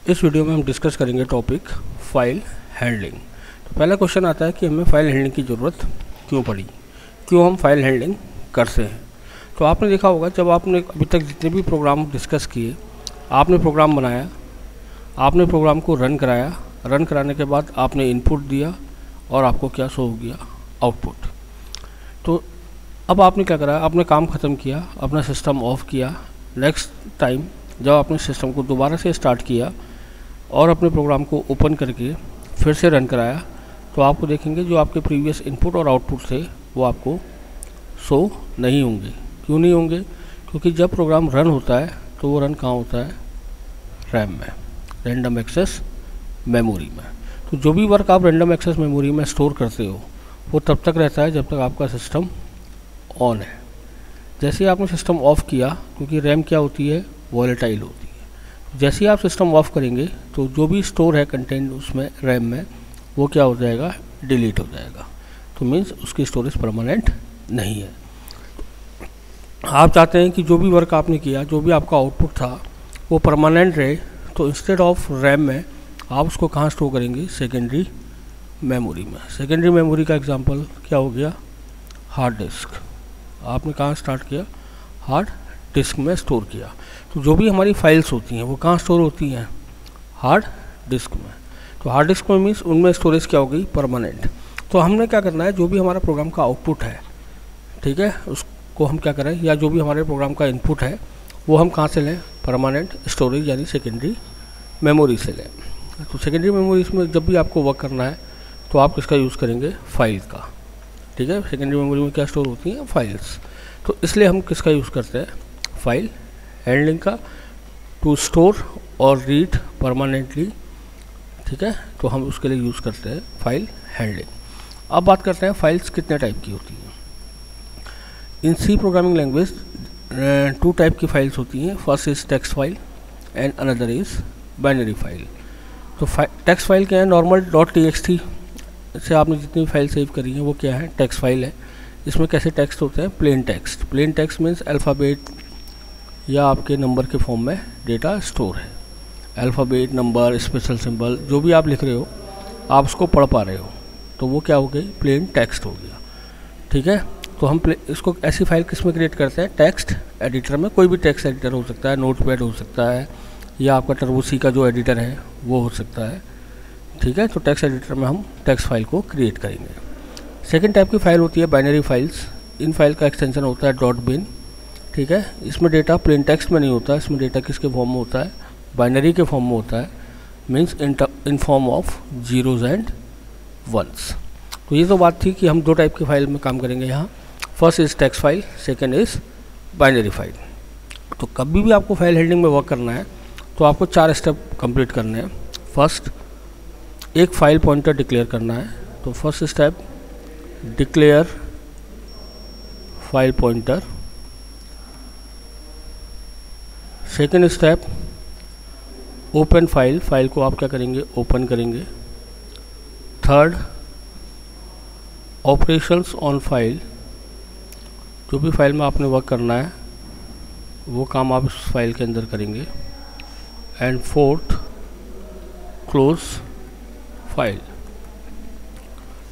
इस वीडियो में हम डिस्कस करेंगे टॉपिक फाइल हैंडलिंग। तो पहला क्वेश्चन आता है कि हमें फाइल हैंडलिंग की ज़रूरत क्यों पड़ी, क्यों हम फाइल हैंडलिंग करते हैं। तो आपने देखा होगा जब आपने अभी तक जितने भी प्रोग्राम डिस्कस किए, आपने प्रोग्राम बनाया, आपने प्रोग्राम को रन कराया, रन कराने के बाद आपने इनपुट दिया और आपको क्या शो हो गया, आउटपुट। तो अब आपने क्या करा, आपने काम ख़त्म किया, अपना सिस्टम ऑफ किया। नेक्स्ट टाइम जब आपने सिस्टम को दोबारा से स्टार्ट किया और अपने प्रोग्राम को ओपन करके फिर से रन कराया, तो आपको देखेंगे जो आपके प्रीवियस इनपुट और आउटपुट थे वो आपको शो नहीं होंगे। क्यों नहीं होंगे? क्योंकि जब प्रोग्राम रन होता है तो वो रन कहाँ होता है, रैम में, रैंडम एक्सेस मेमोरी में। तो जो भी वर्क आप रैंडम एक्सेस मेमोरी में स्टोर करते हो वो तब तक रहता है जब तक आपका सिस्टम ऑन है। जैसे ही आपने सिस्टम ऑफ किया, क्योंकि रैम क्या होती है, वॉलेटाइल होती है, जैसे ही आप सिस्टम ऑफ करेंगे तो जो भी स्टोर है कंटेंट उसमें रैम में, वो क्या हो जाएगा, डिलीट हो जाएगा। तो मीन्स उसकी स्टोरेज परमानेंट नहीं है। आप चाहते हैं कि जो भी वर्क आपने किया, जो भी आपका आउटपुट था वो परमानेंट रहे, तो इंस्टेड ऑफ रैम में आप उसको कहाँ स्टोर करेंगे, सेकेंडरी मेमोरी में। सेकेंडरी मेमोरी का एग्जांपल क्या हो गया, हार्ड डिस्क। आपने कहाँ स्टार्ट किया, हार्ड डिस्क में स्टोर किया। तो जो भी हमारी फाइल्स होती हैं वो कहाँ स्टोर होती हैं, हार्ड डिस्क में। तो हार्ड डिस्क में मीन्स उनमें स्टोरेज क्या हो गई, परमानेंट। तो हमने क्या करना है, जो भी हमारा प्रोग्राम का आउटपुट है, ठीक है, उसको हम क्या करें, या जो भी हमारे प्रोग्राम का इनपुट है वो हम कहाँ से लें, परमानेंट स्टोरेज यानी सेकेंडरी मेमोरी से लें। तो सेकेंडरी मेमोरी में जब भी आपको वर्क करना है तो आप किसका यूज़ करेंगे, फाइल का। ठीक है, सेकेंडरी मेमोरी में क्या स्टोर होती हैं, फाइल्स। तो इसलिए हम किसका यूज़ करते हैं, फाइल हैंडलिंग का, टू स्टोर और रीड परमानेंटली। ठीक है, तो हम उसके लिए यूज़ करते हैं फाइल हैंडलिंग। अब बात करते हैं फाइल्स कितने टाइप की होती हैं। इन सी प्रोग्रामिंग लैंग्वेज 2 टाइप की फाइल्स होती हैं। First is text file and another is binary file. तो टेक्स्ट फाइल क्या है, नॉर्मल .txt से आपने जितनी फाइल सेव करी है वो क्या है, टेक्स्ट फाइल है। इसमें कैसे टेक्स्ट होते हैं, plain text. Plain text means alphabet या आपके नंबर के फॉर्म में डेटा स्टोर है। अल्फ़ाबेट, नंबर, स्पेशल सिंबल, जो भी आप लिख रहे हो आप उसको पढ़ पा रहे हो, तो वो क्या हो गई, प्लेन टेक्स्ट हो गया। ठीक है, तो हम इसको ऐसी फाइल किस में क्रिएट करते हैं, टेक्स्ट एडिटर में। कोई भी टेक्स्ट एडिटर हो सकता है, नोटपैड हो सकता है, या आपका टर्बो सी का जो एडिटर है वो हो सकता है। ठीक है, तो टेक्स्ट एडिटर में हम टेक्स्ट फाइल को क्रिएट करेंगे। सेकेंड टाइप की फाइल होती है बाइनरी फाइल्स। इन फाइल का एक्सटेंशन होता है .bin। ठीक है, इसमें डेटा प्लेन टेक्स्ट में नहीं होता, इसमें डेटा किसके फॉर्म में होता है, बाइनरी के फॉर्म में होता है, means in form of zeros and ones. तो ये तो बात थी कि हम 2 टाइप की फाइल में काम करेंगे यहाँ। First is text file, second is binary file. तो कभी भी आपको फाइल हैंडलिंग में वर्क करना है तो आपको 4 स्टेप कंप्लीट करने हैं। फर्स्ट, एक फाइल पॉइंटर डिक्लेयर करना है। तो first step, declare file pointer. Second step, open file, file को आप क्या करेंगे, ओपन करेंगे। थर्ड, ऑपरेशंस ऑन फाइल, जो भी फाइल में आपने वर्क करना है वो काम आप इस फाइल के अंदर करेंगे। And fourth, close file.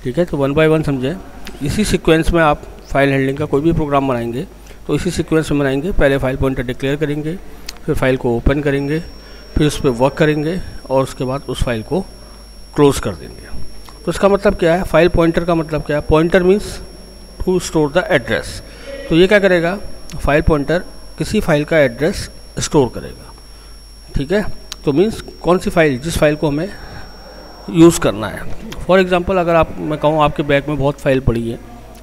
ठीक है, तो 1 बाय 1 समझें। इसी सीक्वेंस में आप फाइल हैंडलिंग का कोई भी प्रोग्राम बनाएंगे तो इसी सीक्वेंस में बनाएंगे। पहले फाइल पॉइंटर डिक्लेयर करेंगे, फिर फाइल को ओपन करेंगे, फिर उस पर वर्क करेंगे और उसके बाद उस फाइल को क्लोज कर देंगे। तो इसका मतलब क्या है, फाइल पॉइंटर का मतलब क्या है, pointer means to store the address. तो ये क्या करेगा, फाइल पॉइंटर किसी फाइल का एड्रेस स्टोर करेगा। ठीक है, तो मीन्स कौन सी फाइल, जिस फाइल को हमें यूज़ करना है। फॉर एग्जांपल अगर मैं कहूँ आपके बैग में बहुत फाइल पड़ी है,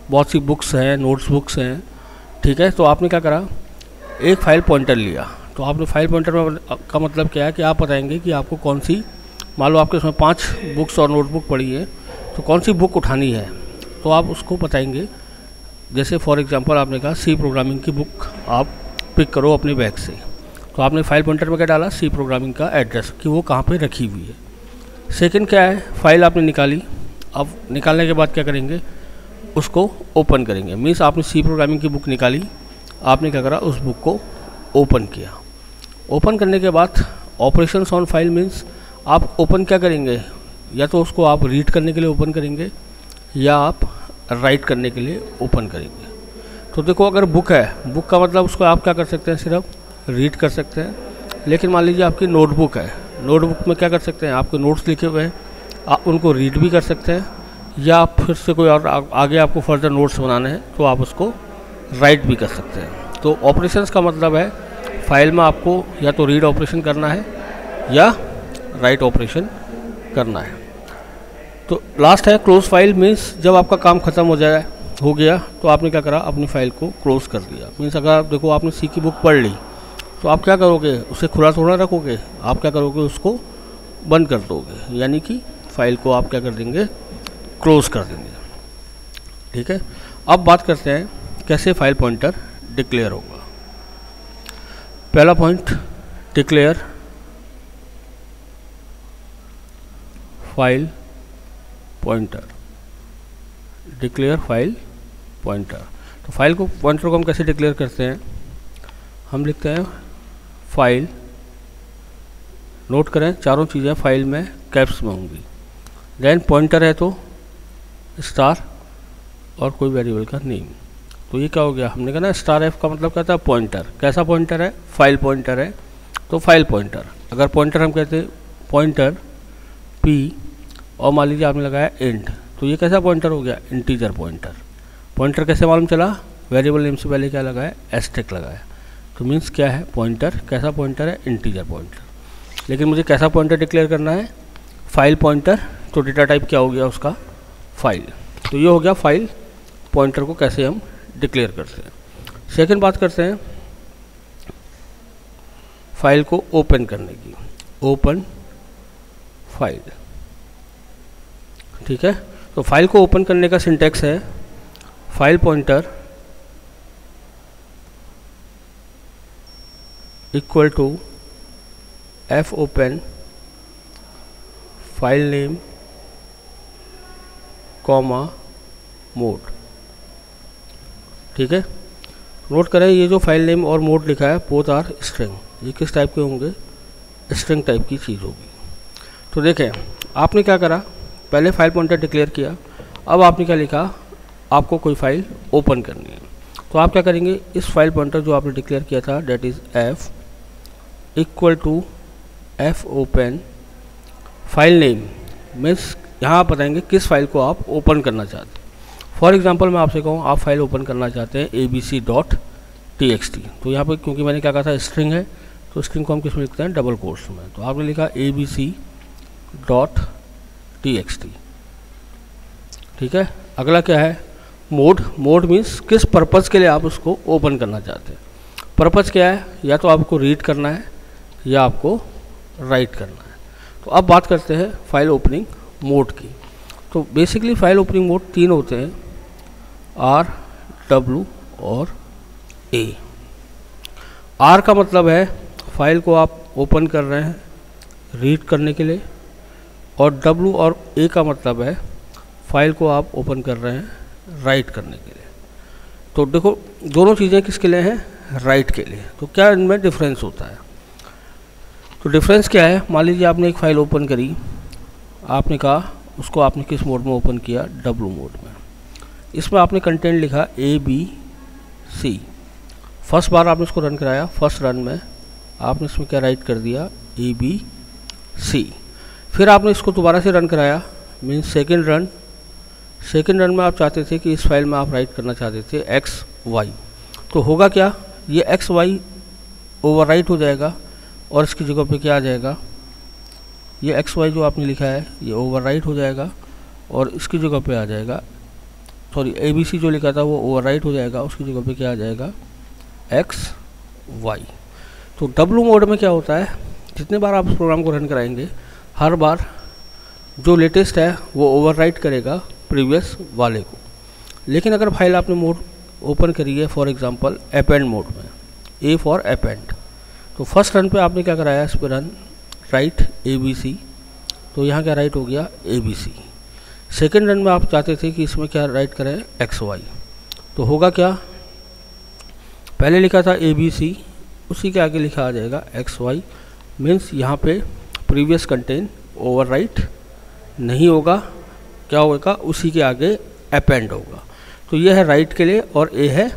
बहुत सी बुक्स हैं, नोट्स बुक्स हैं। ठीक है, तो आपने क्या करा, एक फाइल पॉइंटर लिया। तो आपने फाइल पॉइंटर में का मतलब क्या है कि आप बताएंगे कि आपको कौन सी, मान लो आपके उसमें 5 बुक्स और नोटबुक पड़ी है, तो कौन सी बुक उठानी है, तो आप उसको बताएंगे। जैसे फॉर एग्जांपल आपने कहा सी प्रोग्रामिंग की बुक आप पिक करो अपने बैग से, तो आपने फाइल पॉइंटर में क्या डाला, सी प्रोग्रामिंग का एड्रेस कि वो कहाँ पे रखी हुई है। सेकंड क्या है, फाइल आपने निकाली। अब निकालने के बाद क्या करेंगे, उसको ओपन करेंगे। मीन्स आपने सी प्रोग्रामिंग की बुक निकाली, आपने क्या करा, उस बुक को ओपन किया। ओपन करने के बाद ऑपरेशंस ऑन फाइल मीन्स आप ओपन क्या करेंगे, या तो उसको आप रीड करने के लिए ओपन करेंगे या आप राइट करने के लिए ओपन करेंगे। तो देखो अगर बुक है, बुक का मतलब उसको आप क्या कर सकते हैं, सिर्फ रीड कर सकते हैं। लेकिन मान लीजिए आपकी नोटबुक है, नोटबुक में क्या कर सकते हैं, आपके नोट्स लिखे हुए हैं, आप उनको रीड भी कर सकते हैं, या आप फिर से कोई और आगे आपको फर्दर नोट्स बनाने हैं तो आप उसको राइट भी कर सकते हैं। तो ऑपरेशंस का मतलब है फाइल में आपको या तो रीड ऑपरेशन करना है या राइट ऑपरेशन करना है। तो लास्ट है क्लोज फाइल, मीन्स जब आपका काम ख़त्म हो गया तो आपने क्या करा, अपनी फ़ाइल को क्लोज कर दिया। मीन्स अगर आप देखो आपने सी की बुक पढ़ ली तो आप क्या करोगे, उसे खुला थोड़ा रखोगे, आप क्या करोगे, उसको बंद कर दोगे, यानी कि फ़ाइल को आप क्या कर देंगे, क्लोज कर देंगे। ठीक है, अब बात करते हैं कैसे फाइल पॉइंटर डिक्लेयर होगा। पहला point, declare file pointer, declare file pointer. तो फाइल को पॉइंटर को हम कैसे डिक्लेयर करते हैं, हम लिखते हैं फाइल, नोट करें चारों चीज़ें फाइल में कैप्स में होंगी, देन पॉइंटर है तो स्टार और कोई वेरिएबल का नेम। तो ये क्या हो गया, हमने कहा ना स्टार एफ का मतलब क्या था, पॉइंटर। कैसा पॉइंटर है, फाइल पॉइंटर है, तो फाइल पॉइंटर। अगर पॉइंटर हम कहते हैं पॉइंटर पी और मान लीजिए आपने लगाया इंट, तो ये कैसा पॉइंटर हो गया, इंटीजर पॉइंटर। पॉइंटर कैसे मालूम चला, वेरिएबल नेम से पहले क्या लगाया, एस्टेक लगाया, तो मीन्स क्या है, पॉइंटर। कैसा पॉइंटर है, इंटीजर पॉइंटर। लेकिन मुझे कैसा पॉइंटर डिक्लेयर करना है, फाइल पॉइंटर, तो डेटा टाइप क्या हो गया उसका, फाइल। तो ये हो गया फाइल पॉइंटर को कैसे हम डिक्लेयर करते हैं। सेकंड बात करते हैं फाइल को ओपन करने की, ओपन फाइल। ठीक है, तो फाइल को ओपन करने का सिंटेक्स है file pointer equal to F open file name comma mode. ठीक है, नोट करें ये जो फाइल नेम और मोड लिखा है बोथ आर स्ट्रिंग, ये किस टाइप के होंगे, स्ट्रिंग टाइप की चीज़ होगी। तो देखें आपने क्या करा, पहले फाइल पॉइंटर डिक्लेयर किया, अब आपने क्या लिखा, आपको कोई फाइल ओपन करनी है। तो आप क्या करेंगे, इस फाइल पॉइंटर जो आपने डिक्लेयर किया था that is F equal to F open file name, means यहाँ आप बताएंगे किस फाइल को आप ओपन करना चाहते हैं। फॉर एग्जांपल मैं आपसे कहूँ आप फाइल ओपन करना चाहते हैं abc.txt, तो यहाँ पर क्योंकि मैंने क्या कहा था स्ट्रिंग है, तो स्ट्रिंग को हम किस में लिखते हैं, डबल कोट्स में। तो आपने लिखा abc.txt। ठीक है, अगला क्या है, मोड। मोड मीन्स किस पर्पज़ के लिए आप उसको ओपन करना चाहते हैं। पर्पज़ क्या है, या तो आपको रीड करना है या आपको राइट करना है। तो अब बात करते हैं फाइल ओपनिंग मोड की। तो बेसिकली फाइल ओपनिंग मोड तीन होते हैं, आर, डब्ल्यू और ए। आर का मतलब है फाइल को आप ओपन कर रहे हैं रीड करने के लिए, और डब्ल्यू और ए का मतलब है फाइल को आप ओपन कर रहे हैं राइट करने के लिए। तो देखो दोनों चीज़ें किसके लिए हैं, राइट के लिए। तो क्या इनमें डिफरेंस होता है, तो डिफरेंस क्या है, मान लीजिए आपने एक फ़ाइल ओपन करी, आपने कहा उसको आपने किस मोड में ओपन किया, डब्ल्यू मोड में। इसमें आपने कंटेंट लिखा ABC, फर्स्ट बार आपने इसको रन कराया, फर्स्ट रन में आपने इसमें क्या राइट कर दिया, ABC। फिर आपने इसको दोबारा से रन कराया, मीन्स सेकेंड रन में आप चाहते थे कि इस फाइल में आप राइट करना चाहते थे XY। तो होगा क्या, ये XY ओवरराइट हो जाएगा और इसकी जगह पे क्या आ जाएगा, ये XY जो आपने लिखा है ये ओवरराइट हो जाएगा और इसकी जगह पे आ जाएगा, सॉरी ABC जो लिखा था वो ओवरराइट हो जाएगा, उसकी जगह पे क्या आ जाएगा, XY। तो डब्ल्यू मोड में क्या होता है, जितने बार आप इस प्रोग्राम को रन कराएंगे हर बार जो लेटेस्ट है वो ओवरराइट करेगा प्रीवियस वाले को। लेकिन अगर फाइल आपने मोड ओपन करी है फॉर एग्जांपल अपेंड मोड में, A फॉर अपेंड, तो फर्स्ट रन पे आपने क्या कराया, इस पर रन राइट ABC, तो यहाँ क्या राइट हो गया ABC। सेकेंड रन में आप चाहते थे कि इसमें क्या राइट करें, XY, तो होगा क्या, पहले लिखा था ABC, उसी के आगे लिखा आ जाएगा XY मीन्स यहाँ पे प्रीवियस कंटेंट ओवरराइट नहीं होगा, क्या होगा, उसी के आगे अपेंड होगा। तो ये है राइट के लिए और ए है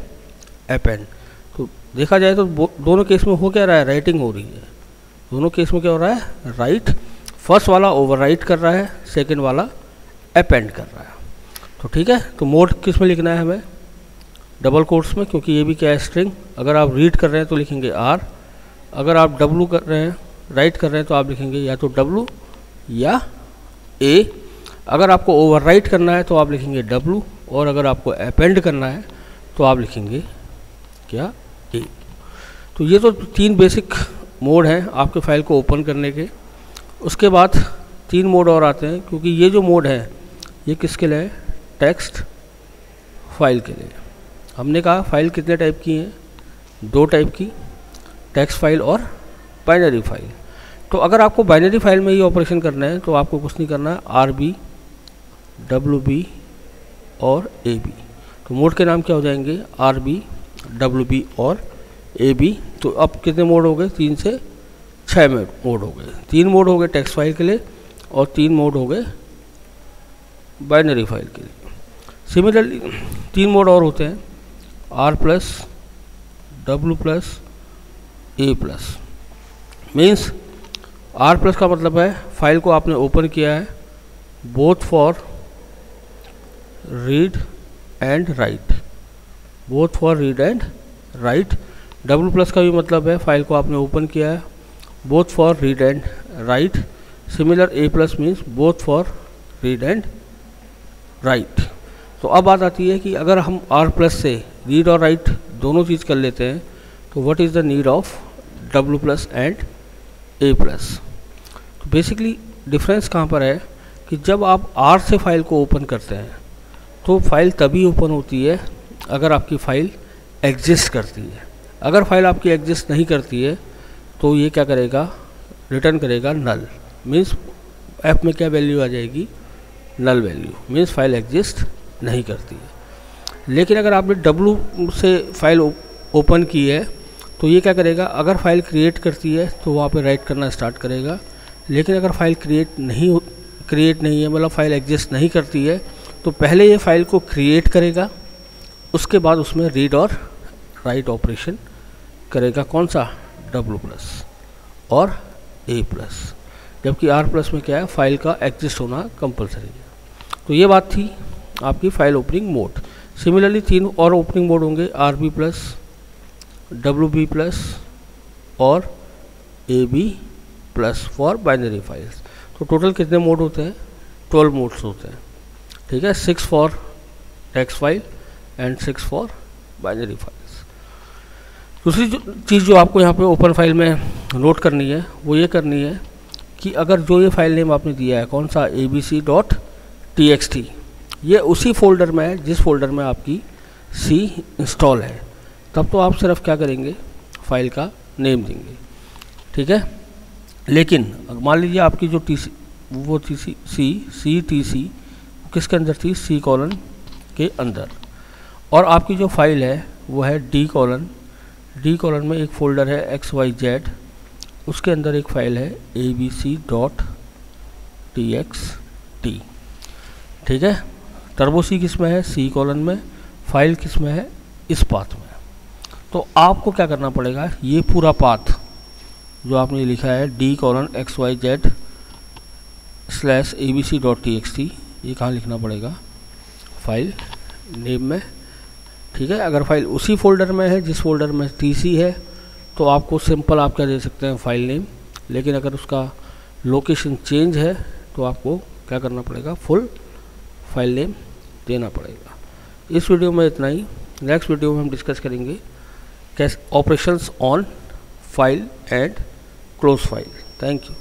अपेंड। तो देखा जाए तो दोनों केस में हो क्या रहा है, राइटिंग हो रही है। दोनों केस में क्या हो रहा है, राइट। फर्स्ट वाला ओवरराइट कर रहा है, सेकंड वाला अपेंड कर रहा है। तो ठीक है, तो मोड किस में लिखना है हमें, डबल कोट्स में, क्योंकि ये भी क्या है, स्ट्रिंग। अगर आप रीड कर रहे हैं तो लिखेंगे आर, अगर आप डब्लू कर रहे हैं, राइट कर रहे हैं, तो आप लिखेंगे या तो डब्लू या ए। अगर आपको ओवरराइट करना है तो आप लिखेंगे डब्लू, और अगर आपको अपेंड करना है तो आप लिखेंगे क्या, ए। तो ये तो 3 बेसिक मोड हैं आपके फाइल को ओपन करने के। उसके बाद 3 मोड और आते हैं, क्योंकि ये जो मोड है ये किसके लिए है, टेक्स्ट फाइल के लिए। हमने कहा फाइल कितने टाइप की हैं, 2 टाइप की, टेक्स्ट फाइल और बाइनरी फाइल। तो अगर आपको बाइनरी फाइल में ये ऑपरेशन करना है तो आपको कुछ नहीं करना है, RB, WB और AB। तो मोड के नाम क्या हो जाएंगे, RB, WB और AB। तो अब कितने मोड हो गए, 3 से 6 मोड हो गए। 3 मोड हो गए टेक्स्ट फाइल के लिए और 3 मोड हो गए बाइनरी फाइल के लिए। सिमिलरली 3 मोड और होते हैं, R+, W+, A+। Means R+ का मतलब है फाइल को आपने ओपन किया है both for read and right, both for read and right. W+ का भी मतलब है फाइल को आपने ओपन किया है both for read and right. Similar A+ means both for read and right. तो अब बात आती है कि अगर हम R+ से रीड और राइट दोनों चीज़ कर लेते हैं तो what is the need of W+ and A+। तो बेसिकली डिफरेंस कहाँ पर है कि जब आप R से फाइल को ओपन करते हैं तो फाइल तभी ओपन होती है अगर आपकी फ़ाइल एग्जिस्ट करती है। अगर फाइल आपकी एग्जिस्ट नहीं करती है तो ये क्या करेगा, रिटर्न करेगा नल। मीन्स ऐप में क्या वैल्यू आ जाएगी, null value. Means file exist नहीं करती है। लेकिन अगर आपने W से फाइल ओपन की है तो ये क्या करेगा, अगर फाइल क्रिएट करती है तो वहाँ पे राइट करना स्टार्ट करेगा। लेकिन अगर फाइल क्रिएट नहीं है, मतलब फाइल एग्जिस्ट नहीं करती है, तो पहले ये फाइल को क्रिएट करेगा, उसके बाद उसमें रीड और राइट ऑपरेशन करेगा। कौन सा, W+ और A+। जबकि R+ में क्या है, फाइल का एग्जिस्ट होना कंपलसरी है। तो ये बात थी आपकी फाइल ओपनिंग मोड। सिमिलरली 3 और ओपनिंग मोड होंगे, RB+, WB+ और AB+ फॉर बाइनरी फाइल्स। तो टोटल कितने मोड होते हैं, 12 मोड्स होते हैं। ठीक है, 6 for text file and 6 for binary files. दूसरी चीज़ जो आपको यहाँ पे ओपन फाइल में नोट करनी है वो ये करनी है कि अगर जो ये फाइल नेम आपने दिया है, कौन सा, abc.txt, ये उसी फोल्डर में है जिस फोल्डर में आपकी C इंस्टॉल है, तब तो आप सिर्फ क्या करेंगे, फाइल का नेम देंगे। ठीक है, लेकिन मान लीजिए आपकी जो CTC किसके अंदर थी, C: के अंदर, और आपकी जो फाइल है वो है D: में एक फ़ोल्डर है XYZ, उसके अंदर एक फ़ाइल है abc.txt। ठीक है, टर्बो C किस में है, C: में, फाइल किस में है, इस पाथ में। तो आपको क्या करना पड़ेगा, ये पूरा पाथ जो आपने लिखा है D:XYZ/abc.txt, ये कहाँ लिखना पड़ेगा, फाइल नेम में। ठीक है, अगर फाइल उसी फोल्डर में है जिस फोल्डर में TC है तो आपको सिंपल आप क्या दे सकते हैं, फाइल नेम। लेकिन अगर उसका लोकेशन चेंज है तो आपको क्या करना पड़ेगा, फुल फाइल नेम देना पड़ेगा। इस वीडियो में इतना ही। नेक्स्ट वीडियो में हम डिस्कस करेंगे कैसे operations on file and close file. Thank you.